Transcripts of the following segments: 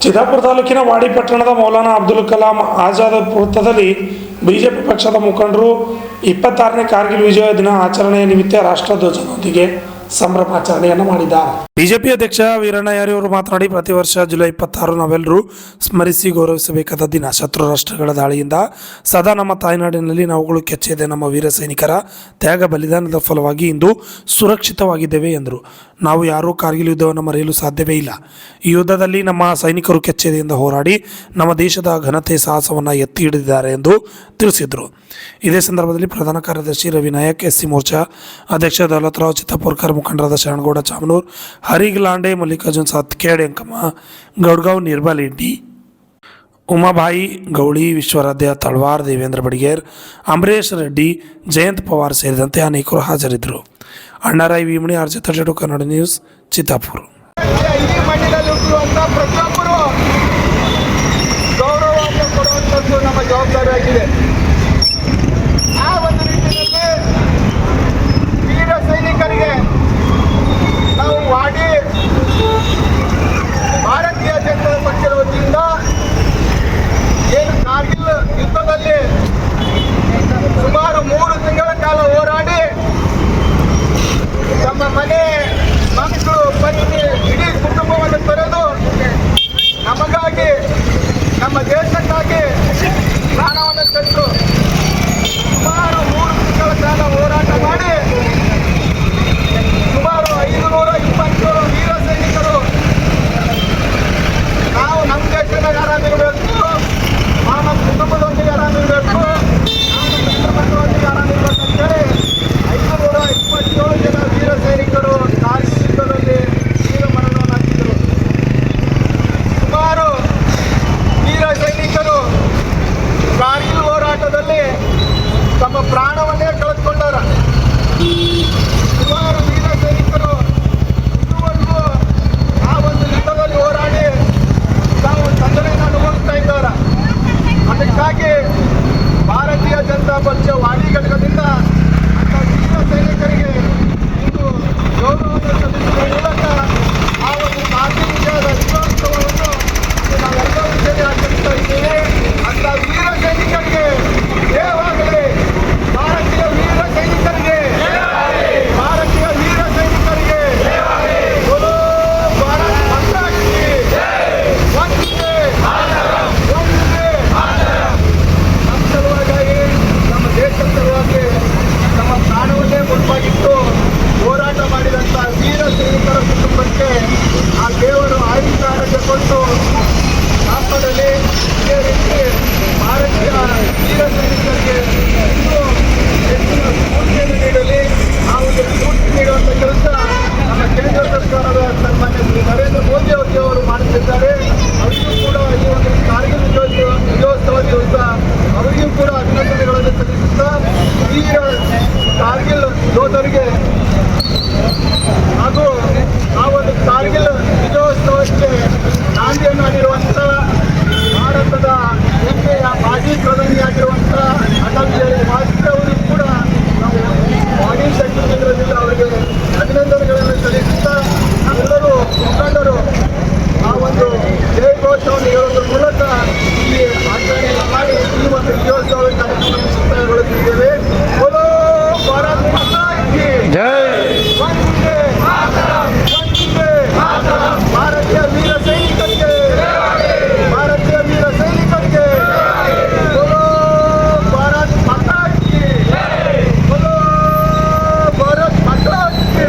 ಚಿತ್ತಾಪುರ ತಾಲೂಕಿನ ವಾಡಿ ಪಟ್ಟಣದ ಮೌಲಾನಾ ಅಬ್ದುಲ್ ಕಲಾಂ ಆಜಾದ್ ವೃತ್ತದಲ್ಲಿ ಬಿಜೆಪಿ ಪಕ್ಷದ ಮುಖಂಡರು 26ನೇ ಕಾರ್ಗಿಲ್ ವಿಜಯ ದಿನ ಆಚರಣೆಯ ನಿಮಿತ್ತ ರಾಷ್ಟ್ರಧ್ವಜದೊಂದಿಗೆ ಸಂಭ್ರಮಾಚರಣೆಯನ್ನು ಮಾಡಿದ್ದಾರೆ. ಬಿಜೆಪಿ ಅಧ್ಯಕ್ಷ ವೀರಣ್ಣ ಯಾರಿ ಅವರು ಮಾತನಾಡಿ, ಪ್ರತಿ ವರ್ಷ ಜುಲೈ 26 ನಾವೆಲ್ಲರೂ ಸ್ಮರಿಸಿ ಗೌರವಿಸಬೇಕಾದ ದಿನ. ಶತ್ರು ರಾಷ್ಟ್ರಗಳ ದಾಳಿಯಿಂದ ಸದಾ ನಮ್ಮ ತಾಯ್ನಾಡಿನಲ್ಲಿ ನಾವುಗಳು ಕೆಚ್ಚೆದೆ. ನಮ್ಮ ವೀರ ಸೈನಿಕರ ತ್ಯಾಗ ಬಲಿದಾನದ ಫಲವಾಗಿ ಇಂದು ಸುರಕ್ಷಿತವಾಗಿದ್ದೇವೆ ಎಂದರು. ನಾವು ಯಾರೂ ಕಾರ್ಗಿಲ್ ಯುದ್ಧವನ್ನು ಮರೆಯಲು ಸಾಧ್ಯವೇ ಇಲ್ಲ. ಈ ಯುದ್ಧದಲ್ಲಿ ನಮ್ಮ ಸೈನಿಕರು ಕೆಚ್ಚೆದೆಯಿಂದ ಹೋರಾಡಿ ನಮ್ಮ ದೇಶದ ಘನತೆ ಸಾಹಸವನ್ನು ಎತ್ತಿ ಹಿಡಿದಿದ್ದಾರೆ ಎಂದು ತಿಳಿಸಿದರು. ಇದೇ ಸಂದರ್ಭದಲ್ಲಿ ಪ್ರಧಾನ ಕಾರ್ಯದರ್ಶಿ ರವಿ ನಾಯಕ್, ಎಸ್ಸಿ ಮೋರ್ಚಾ ಅಧ್ಯಕ್ಷ ದೌಲತರಾವ್ ಚಿತ್ತಾಪುರ್ಕರ್, ಮುಖಂಡರಾದ ಶರಣಗೌಡ ಚಾಮನೂರ್, ಹರಿಗ್ಲಾಂಡೆ, ಮಲ್ಲಿಕಾರ್ಜುನ್ ಸಾತ್ಕೇಡ್, ಎಂಕಮ್ಮ ಗೌಡ್ಗಾಂವ್, ನಿರ್ಮಲ್ ಇಂಡಿ, ಉಮಾಬಾಯಿ ಗೌಳಿ, ವಿಶ್ವರಾಧ್ಯ ತಳವಾರ್, ದೇವೇಂದ್ರ ಬಡಿಗೇರ್, ಅಂಬರೀಶ್ ರೆಡ್ಡಿ, ಜಯಂತ್ ಪವಾರ್ ಸೇರಿದಂತೆ ಅನೇಕರು ಹಾಜರಿದ್ದರು. Annarai ವಿಮಣಿ, RJ32 Kannada news, Chittapur. ಗೌರವವನ್ನು ಕೊಡುವಂಥದ್ದು ನಮ್ಮ ಜವಾಬ್ದಾರಿಯಾಗಿದೆ. ಆ ಒಂದು ನಿಟ್ಟಿನಲ್ಲಿ ವೀರ ಸೈನಿಕರಿಗೆ ನಾವು ವಾಡಿ ಭಾರತೀಯ ಜನತಾ ಪಕ್ಷದ ವತಿಯಿಂದ ಏನು ಕಾರ್ಗಿಲ್ ಯುದ್ಧದಲ್ಲಿ ಸುಮಾರು 3 ತಿಂಗಳ ಕಾಲ ಹೋರಾಡಿ ತಮ್ಮ ಮನೆ ಮಕ್ಕಳು ಪತ್ನಿ ಇಡೀ ಕುಟುಂಬವನ್ನು ತೊರೆದು ನಮಗಾಗಿ, ನಮ್ಮ ದೇಶಕ್ಕಾಗಿ ಪ್ರಾಣವನ್ನು ತೆಗೆದು ಸುಮಾರು 3 ತಿಂಗಳ ಕಾಲ ಹೋರಾಟ ಮಾಡಿ ಸುಮಾರು 520 ವೀರ ಸೈನಿಕರು ನಾವು ನಮ್ಮ ದೇಶದಾಗ ಆರಾಮಿರಬೇಕು, ನಾವು ನಮ್ಮ ಕುಟುಂಬದೊಂದಿಗೆ ಆರಾಮಿರಬೇಕು, ನಾವು ನಮ್ಮ ಮಕ್ಕಳೊಂದಿಗೆ ಆರಾಮಿರಬೇಕು ಅಂತೇಳಿ 527 ಜನ ವೀರ ಸೈನಿಕರು ಕಾರ್ಗಿಲ್ ಯುದ್ಧದಲ್ಲಿ ವೀರ ಮರಣವನ್ನು ಹಾಕಿದರು. ಸುಮಾರು ವೀರ ಸೈನಿಕರು ಕಾರ್ಗಿಲ್ ಹೋರಾಟದಲ್ಲಿ ತಮ್ಮ ಪ್ರಾಣವನ್ನೇ ಕಳೆದುಕೊಂಡಾರ. ಸುಮಾರು ವೀರ ಸೈನಿಕರು ಇದುವರೆಗೂ ಆ ಒಂದು ಯುದ್ಧದಲ್ಲಿ ಹೋರಾಡಿ ತಾವು ತೊಂದರೆಯನ್ನು ಅನುಭವಿಸ್ತಾ ಇದ್ದಾರೆ. ಅದಕ್ಕಾಗಿ ಭಾರತೀಯ ಜನತಾ ಪಕ್ಷ ವಾಡಿ ಘಟಕದಿಂದ ಅಂತ ವೀರ ಸೈನಿಕರಿಗೆ ಇಂದು ಗೌರವವನ್ನು ಸಲ್ಲಿಸುವ ಮೂಲಕ ಆ ಒಂದು ಕಾರ್ಗಿಲ್ ವಿಜಯದ ದಿನೋತ್ಸವವನ್ನು ನಾವೆಲ್ಲರೂ ಸೇರಿ ಆಚರಿಸ್ತಾ ಇದ್ದೇವೆ. ಅಂತ ವೀರ ಸೈನಿಕರಿಗೆ ಜಯವಾಗಲಿ. ಭಾರತೀಯ ವೀರ ಸೈನಿಕರಿಗೆ, ಭಾರತೀಯ ವೀರ ಸೈನಿಕರಿಗೆ ಬೋಲೋ ಭಾರತ್ ಮಾತಾ ಕಿ ವಂದೇ ವಂದೇ. ನಮ್ಮ ಸಲುವಾಗಿ, ನಮ್ಮ ದೇಶದ ಸಲುವಾಗಿ ನಮ್ಮ ಪ್ರಾಣವನ್ನೇ ಮುಡುಪಾಗಿಟ್ಟು ಹೋರಾಟ ಮಾಡಿದಂಥ ವೀರ ಸೈನಿಕರ ಕುಟುಂಬಕ್ಕೆ ಆ ದೇವರು ಆಯುಷ್ಯ ಆರೋಗ್ಯ ಕೊಟ್ಟು ಕಾಪಾಡಲಿ. ಇದೇ ರೀತಿ ಭಾರತೀಯ ವೀರ ಸೈನಿಕರಿಗೆ ಇನ್ನೂ ಹೆಚ್ಚಿನ ಸ್ಫೂರ್ತಿಯನ್ನು ನೀಡಲಿ. ಆ ಒಂದು ಸ್ಫೂರ್ತಿ ನೀಡುವಂಥ ಕೆಲಸ ನಮ್ಮ ಕೇಂದ್ರ ಸರ್ಕಾರದ ಸನ್ಮಾನ್ಯ ಶ್ರೀ ನರೇಂದ್ರ ಮೋದಿ ಅವರು ಮಾಡುತ್ತಿದ್ದಾರೆ. ಅವರಿಗೂ ಕೂಡ ಈ ಒಂದು ಕಾರ್ಗಿಲ್ ವಿಜಯೋತ್ಸವ ದಿವಸ ಅವರಿಗೂ ಕೂಡ ಅಭಿನಂದನೆಗಳನ್ನು ಸಲ್ಲಿಸುತ್ತಾ ವೀರ ಕಾರ್ಗಿಲ್ ಯೋಧರಿಗೆ ಹಾಗೂ ಆ ಒಂದು ಕಾರ್ಗಿಲ್ ವಿಜಯೋತ್ಸವಕ್ಕೆ ನಾಂದಿಯನ್ನು ನೀಡಿರುವಂಥ ಭಾರತದ ಹೆಮ್ಮೆಯ ಮಾಜಿ ಪ್ರಧಾನಿಯಾಗಿರುವಂಥ ಅಟಲ್ ಬಿಹಾರಿ ವಾಜಪೇಯಿ ಅವರು ಕೂಡ ನಾವು ವಾಡಿ ಶಕ್ತಿ ಕೇಂದ್ರದಿಂದ ಅವರಿಗೆ ಅಭಿನಂದನೆಗಳನ್ನು ಸಲ್ಲಿಸುತ್ತಾ ನಾವೆಲ್ಲರೂ ಮುಖಂಡರು ಆ ಒಂದು ಜಯ ಘೋಷವನ್ನು ಹೇಳುವುದರ ಮೂಲಕ ಇಲ್ಲಿ ಆಚರಣೆಯನ್ನು ಮಾಡಿ ಈ ಒಂದು ವಿಜಯೋತ್ಸವ ಕಾರ್ಯಕ್ರಮವನ್ನು ಮುಕ್ತಾಯಗೊಳಿಸಿದ್ದೇವೆ. ಬೋಲೋ ಭಾರತ್ ಮಾತಾ ಕಿ ಜೈ, ವಂದೇ ಮಾತರಂ, ವಂದೇ ಮಾತರಂ. ಭಾರತೀಯ ವೀರ ಸೈನಿಕರಿಗೆ, ಭಾರತೀಯ ವೀರ ಸೈನಿಕರಿಗೆ ಬೋಲೋ ಭಾರತ್ ಮಾತಾ ಕಿ ಜೈ, ಬೋಲೋ ಭಾರತ್ ಮಾತಾ ಕಿ.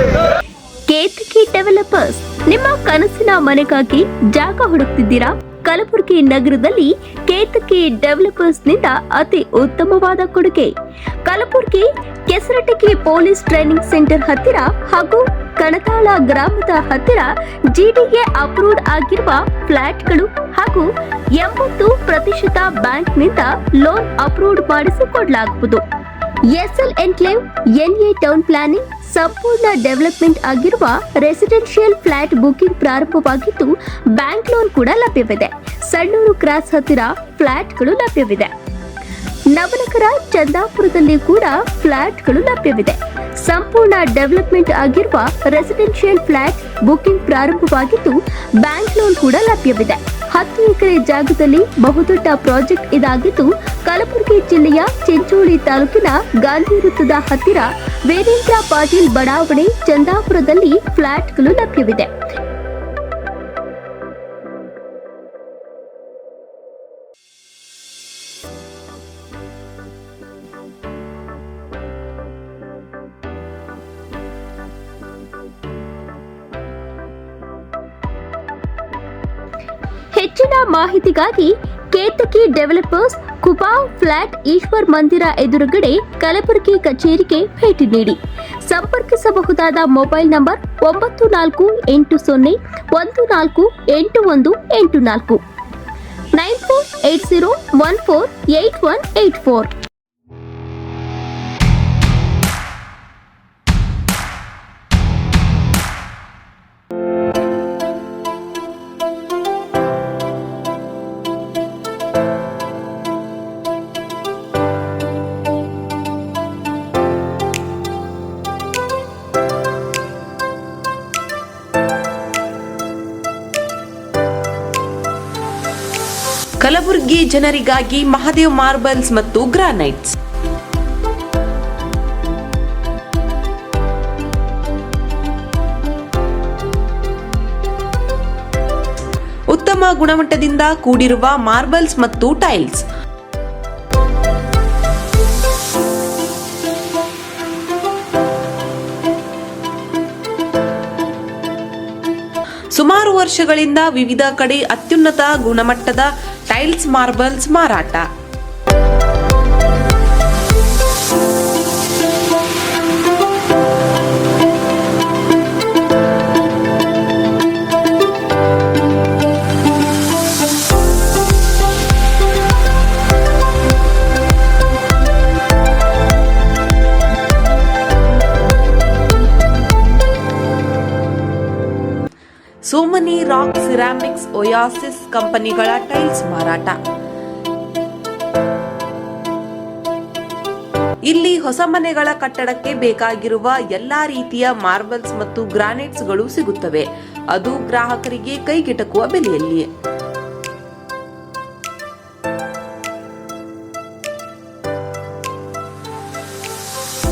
ಕೇತಕಿ ಡೆವಲಪರ್ಸ್ ನಿಮ್ಮ ಕನಸಿನ ಮನೆಗಾಗಿ ಜಾಗ ಹುಡುಕ್ತಿದ್ದೀರಾ? ಕಲಬುರಗಿ ನಗರದಲ್ಲಿ ಕೇತಕಿ ಡೆವಲಪರ್ಸ್ನಿಂದ ಅತಿ ಉತ್ತಮವಾದ ಕೊಡುಗೆ. ಕಲಬುರಗಿ ಕೆಸರಟಗಿ ಪೊಲೀಸ್ ಟ್ರೈನಿಂಗ್ ಸೆಂಟರ್ ಹತ್ತಿರ ಹಾಗೂ ಕಣತಾಳ ಗ್ರಾಮದ ಹತ್ತಿರ ಜಿಡಿಎ ಅಪ್ರೂವ್ಡ್ ಆಗಿರುವ ಫ್ಲಾಟ್ಗಳು ಹಾಗೂ 80% ಬ್ಯಾಂಕ್ನಿಂದ ಲೋನ್ ಅಪ್ರೂವ್ಡ್ ಮಾಡಿಸಿಕೊಡಲಾಗುವುದು. SL enclave, NA town planning, ಸಂಪೂರ್ಣ ಡೆವಲಪ್ಮೆಂಟ್ ಆಗಿರುವ ರೆಸಿಡೆನ್ಷಿಯಲ್ ಫ್ಲಾಟ್ ಬುಕಿಂಗ್ ಪ್ರಾರಂಭವಾಗಿದ್ದು ಬ್ಯಾಂಕ್ ಲೋನ್ ಕೂಡ ಲಭ್ಯವಿದೆ. ಸಣ್ಣೂರು ಕ್ರಾಸ್ ಹತ್ತಿರ ಫ್ಲಾಟ್ಗಳು ಲಭ್ಯವಿದೆ. ನವನಗರ ಚಂದಾಪುರದಲ್ಲಿ ಕೂಡ ಫ್ಲಾಟ್ಗಳು ಲಭ್ಯವಿದೆ. ಸಂಪೂರ್ಣ ಡೆವಲಪ್ಮೆಂಟ್ ಆಗಿರುವ ರೆಸಿಡೆನ್ಷಿಯಲ್ ಫ್ಲಾಟ್ ಬುಕಿಂಗ್ ಪ್ರಾರಂಭವಾಗಿದ್ದು ಬ್ಯಾಂಕ್ ಲೋನ್ ಕೂಡ ಲಭ್ಯವಿದೆ. 10 ಎಕರೆ ಜಾಗದಲ್ಲಿ ಬಹುದೊಡ್ಡ ಪ್ರಾಜೆಕ್ಟ್ ಇದಾಗಿದ್ದು ಕಲಬುರಗಿ ಜಿಲ್ಲೆಯ ಚಿಂಚೋಳಿ ತಾಲೂಕಿನ ಗಾಂಧಿ ವೃತ್ತದ ಹತ್ತಿರ ವೀರೇಂದ್ರ ಪಾಟೀಲ್ ಬಡಾವಣೆ ಚಂದಾಪುರದಲ್ಲಿ ಫ್ಲಾಟ್ಗಳು ಲಭ್ಯವಿದೆ. ಹೆಚ್ಚಿನ ಮಾಹಿತಿಗಾಗಿ ಕೇತಕಿ ಡೆವಲಪರ್ಸ್ ಕುಪಾವ್ ಫ್ಲಾಟ್ ಈಶ್ವರ್ ಮಂದಿರ ಎದುರುಗಡೆ ಕಲಬುರಗಿ ಕಚೇರಿಗೆ ಭೇಟಿ ನೀಡಿ. ಸಂಪರ್ಕಿಸಬಹುದಾದ ಮೊಬೈಲ್ ನಂಬರ್ 9480148184 9480148184. ಕಲಬುರಗಿ ಜನರಿಗಾಗಿ ಮಹಾದೇವ್ ಮಾರ್ಬಲ್ಸ್ ಮತ್ತು ಗ್ರಾನೈಟ್ಸ್. ಉತ್ತಮ ಗುಣಮಟ್ಟದಿಂದ ಕೂಡಿರುವ ಮಾರ್ಬಲ್ಸ್ ಮತ್ತು ಟೈಲ್ಸ್. ಸುಮಾರು ವರ್ಷಗಳಿಂದ ವಿವಿಧ ಕಡೆ ಅತ್ಯುನ್ನತ ಗುಣಮಟ್ಟದ ಟೈಲ್ಸ್ ಮಾರ್ಬಲ್ಸ್ ಮಾರಾಟ. ಸೋಮನಿ ರಾಕ್ ಸಿರಾಮಿಕ್ಸ್ ಒಯಾಸಿಸ್ ಕಂಪನಿಗಳ ಟೈಲ್ಸ್ ಮಾರಾಟ. ಇಲ್ಲಿ ಹೊಸ ಮನೆಗಳ ಕಟ್ಟಡಕ್ಕೆ ಬೇಕಾಗಿರುವ ಎಲ್ಲಾ ರೀತಿಯ ಮಾರ್ಬಲ್ಸ್ ಮತ್ತು ಗ್ರಾನೈಟ್ಸ್ಗಳು ಸಿಗುತ್ತವೆ, ಅದು ಗ್ರಾಹಕರಿಗೆ ಕೈಗೆಟಕುವ ಬೆಲೆಯಲ್ಲಿ.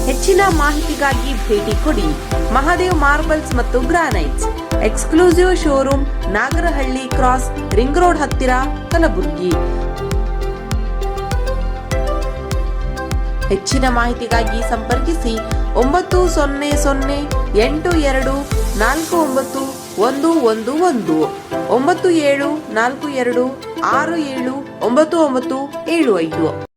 ಹೆಚ್ಚಿನ ಮಾಹಿತಿಗಾಗಿ ಭೇಟಿ ಕೊಡಿ. ಮಹಾದೇವ್ ಮಾರ್ಬಲ್ಸ್ ಮತ್ತು granites, exclusive showroom, Nagarahalli cross, ring road ಹತ್ತಿರ, ಕಲಬುರಗಿ. ಹೆಚ್ಚಿನ ಮಾಹಿತಿಗಾಗಿ ಸಂಪರ್ಕಿಸಿ 9008249111 9742679975.